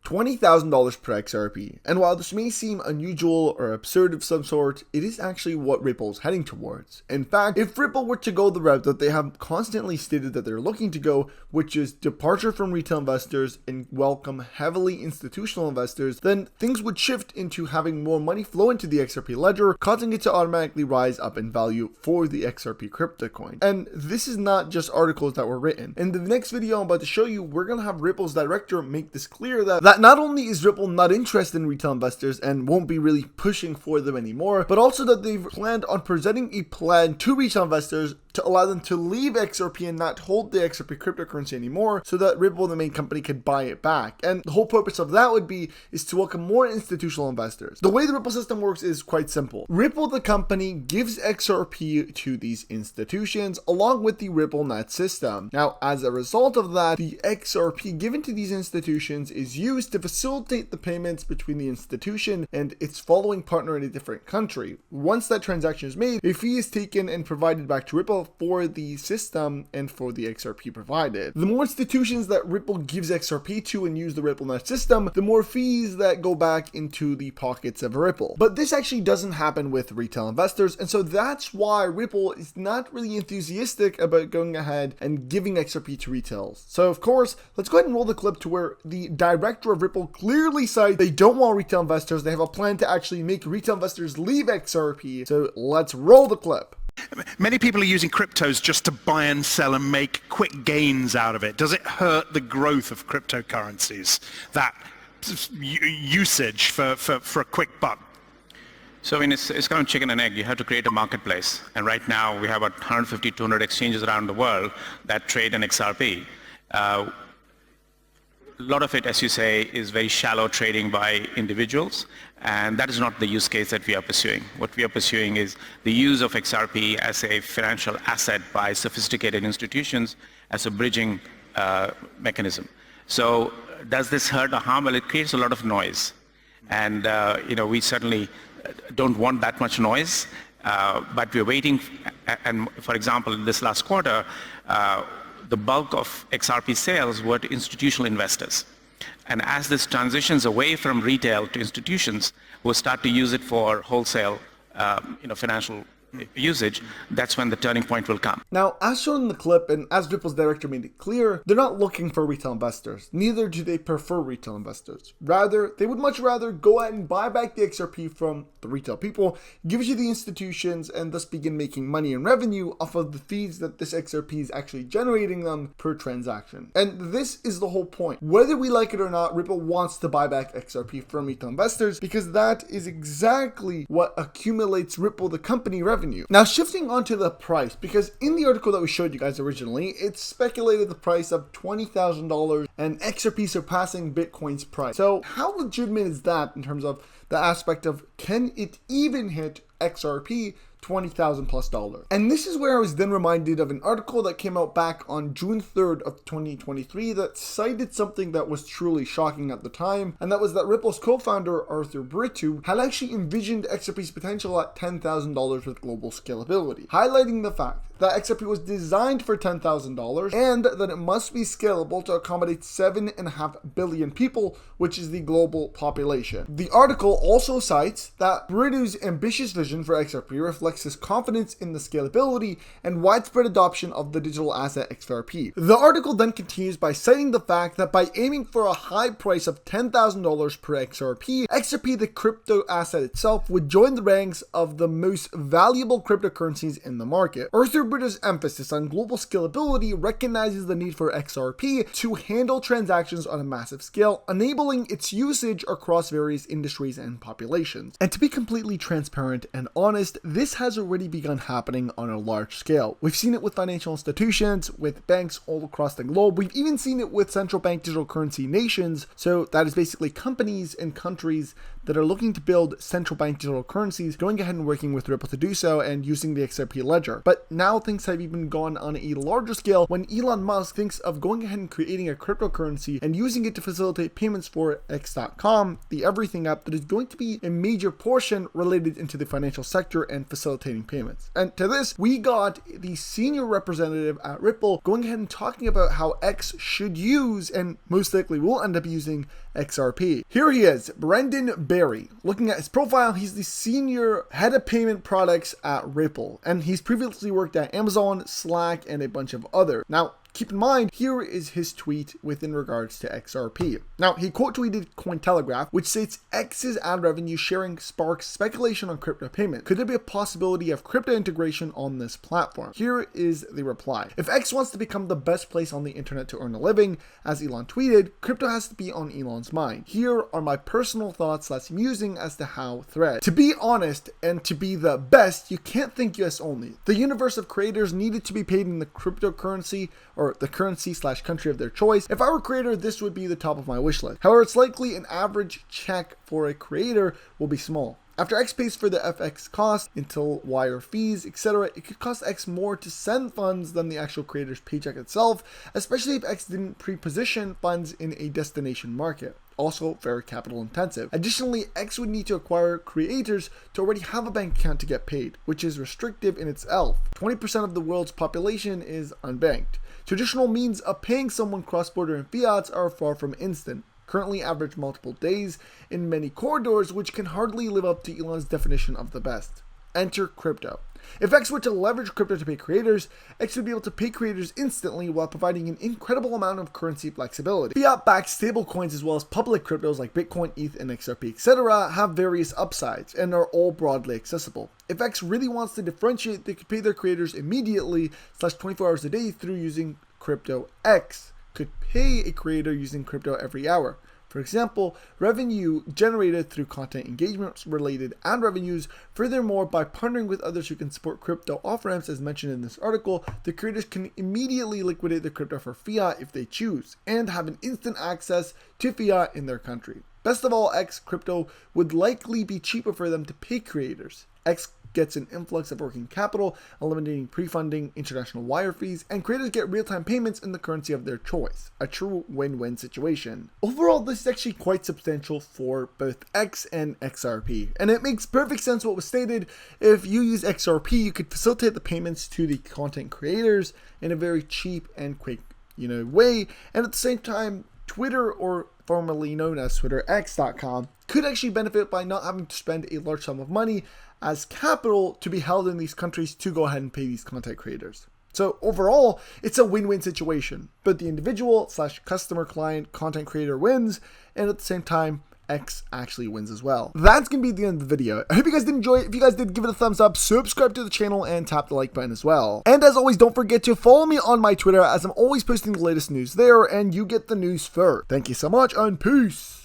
$20,000 per XRP. And while this may seem unusual or absurd of some sort, it is actually what Ripple's heading towards. In fact, if Ripple were to go the route that they have constantly stated that they're looking to go, which is departure from retail investors and welcome heavily institutional investors, then things would shift into having more money flow into the XRP ledger, causing it to automatically rise up in value for the XRP crypto coin. And this is not just articles that were written. In the next video I'm about to show you, we're going to have Ripple's director make this clear that not only is Ripple not interested in retail investors and won't be really pushing for them anymore, but also that they've planned on presenting a plan to retail investors to allow them to leave XRP and not hold the XRP cryptocurrency anymore, so that Ripple, the main company, could buy it back. And the whole purpose of that would be is to welcome more institutional investors. The way the Ripple system works is quite simple. Ripple, the company, gives XRP to these institutions along with the RippleNet system. Now, as a result of that, the XRP given to these institutions is used to facilitate the payments between the institution and its following partner in a different country. Once that transaction is made, a fee is taken and provided back to Ripple for the system and for the XRP provided. The more institutions that Ripple gives XRP to and use the RippleNet system, the more fees that go back into the pockets of Ripple. But this actually doesn't happen with retail investors, and so that's why Ripple is not really enthusiastic about going ahead and giving XRP to retails. So of course, let's go ahead and roll the clip to where the director of Ripple clearly cites they don't want retail investors. They have a plan to actually make retail investors leave XRP. So let's roll the clip. Many people are using cryptos just to buy and sell and make quick gains out of it. Does it hurt the growth of cryptocurrencies, that usage for a quick buck? So it's kind of chicken and egg. You have to create a marketplace. And right now we have about 150, 200 exchanges around the world that trade in XRP. A lot of it, as you say, is very shallow trading by individuals, and that is not the use case that we are pursuing. What we are pursuing is the use of XRP as a financial asset by sophisticated institutions as a bridging mechanism. So does this hurt or harm? Well, it creates a lot of noise, and we certainly don't want that much noise, but we're waiting. And for example, this last quarter, the bulk of XRP sales were to institutional investors. And as this transitions away from retail to institutions who start to use it for wholesale, financial usage, that's when the turning point will come. Now, as shown in the clip, and as Ripple's director made it clear, they're not looking for retail investors. Neither do they prefer retail investors. Rather, they would much rather go out and buy back the XRP from the retail people, give it to the institutions, and thus begin making money and revenue off of the fees that this XRP is actually generating them per transaction. And this is the whole point. Whether we like it or not, Ripple wants to buy back XRP from retail investors because that is exactly what accumulates Ripple, the company, revenue. Now, shifting onto the price, because in the article that we showed you guys originally, it speculated the price of $20,000 and XRP surpassing Bitcoin's price. So how legitimate is that in terms of the aspect of can it even hit XRP $20,000 plus? And this is where I was then reminded of an article that came out back on June 3rd of 2023 that cited something that was truly shocking at the time, and that was that Ripple's co-founder Arthur Britu had actually envisioned XRP's potential at $10,000 with global scalability, highlighting the fact that XRP was designed for $10,000 and that it must be scalable to accommodate 7.5 billion people, which is the global population. The article also cites that Britu's ambitious vision for XRP reflects his confidence in the scalability and widespread adoption of the digital asset XRP. The article then continues by citing the fact that by aiming for a high price of $10,000 per XRP, the crypto asset itself would join the ranks of the most valuable cryptocurrencies in the market. Arthur Britu's emphasis on global scalability recognizes the need for XRP to handle transactions on a massive scale, enabling its usage across various industries and populations. And to be completely transparent and honest, this has already begun happening on a large scale. We've seen it with financial institutions, with banks all across the globe. We've even seen it with central bank digital currency nations. So that is basically companies and countries that are looking to build central bank digital currencies, going ahead and working with Ripple to do so and using the XRP ledger. But now things have even gone on a larger scale when Elon Musk thinks of going ahead and creating a cryptocurrency and using it to facilitate payments for X.com, the everything app that is going to be a major portion related into the financial sector and facilitating payments. And to this, we got the senior representative at Ripple going ahead and talking about how X should use and most likely will end up using XRP. Here he is, Brendan Berry. Looking at his profile, he's the senior head of payment products at Ripple, and he's previously worked at Amazon, Slack, and a bunch of others. Now, keep in mind, here is his tweet within regards to XRP. Now, he quote tweeted Cointelegraph, which states X's ad revenue sharing sparks speculation on crypto payment. Could there be a possibility of crypto integration on this platform? Here is the reply. If X wants to become the best place on the internet to earn a living, as Elon tweeted, crypto has to be on Elon's mind. Here are my personal thoughts / musing as to how thread. To be honest and to be the best, you can't think US only. The universe of creators needed to be paid in the cryptocurrency or the currency / country of their choice. If I were a creator, this would be the top of my wish list. However, it's likely an average check for a creator will be small. After X pays for the FX cost, until wire fees, etc., it could cost X more to send funds than the actual creator's paycheck itself, especially if X didn't pre-position funds in a destination market. Also very capital intensive. Additionally, X would need to acquire creators to already have a bank account to get paid, which is restrictive in itself. 20% of the world's population is unbanked. Traditional means of paying someone cross-border in fiats are far from instant. Currently average multiple days in many corridors, which can hardly live up to Elon's definition of the best. Enter crypto. If X were to leverage crypto to pay creators, X would be able to pay creators instantly while providing an incredible amount of currency flexibility. Fiat-backed stablecoins as well as public cryptos like Bitcoin, ETH, and XRP, etc. have various upsides and are all broadly accessible. If X really wants to differentiate, they could pay their creators immediately / 24 hours a day through using crypto. X could pay a creator using crypto every hour. For example, revenue generated through content engagement related ad revenues. Furthermore, by partnering with others who can support crypto off-ramps as mentioned in this article, the creators can immediately liquidate the crypto for fiat if they choose, and have an instant access to fiat in their country. Best of all, X crypto would likely be cheaper for them to pay creators. X gets an influx of working capital, eliminating pre-funding, international wire fees, and creators get real-time payments in the currency of their choice. A true win-win situation. Overall, this is actually quite substantial for both X and XRP, and it makes perfect sense what was stated. If you use XRP, you could facilitate the payments to the content creators in a very cheap and quick, way, and at the same time, Twitter, or formerly known as TwitterX.com, could actually benefit by not having to spend a large sum of money as capital to be held in these countries to go ahead and pay these content creators. So overall, it's a win-win situation. But the individual / customer client content creator wins, and at the same time, X actually wins as well. That's going to be the end of the video. I hope you guys did enjoy it. If you guys did, give it a thumbs up, subscribe to the channel, and tap the like button as well. And as always, don't forget to follow me on my Twitter, as I'm always posting the latest news there, and you get the news first. Thank you so much, and peace!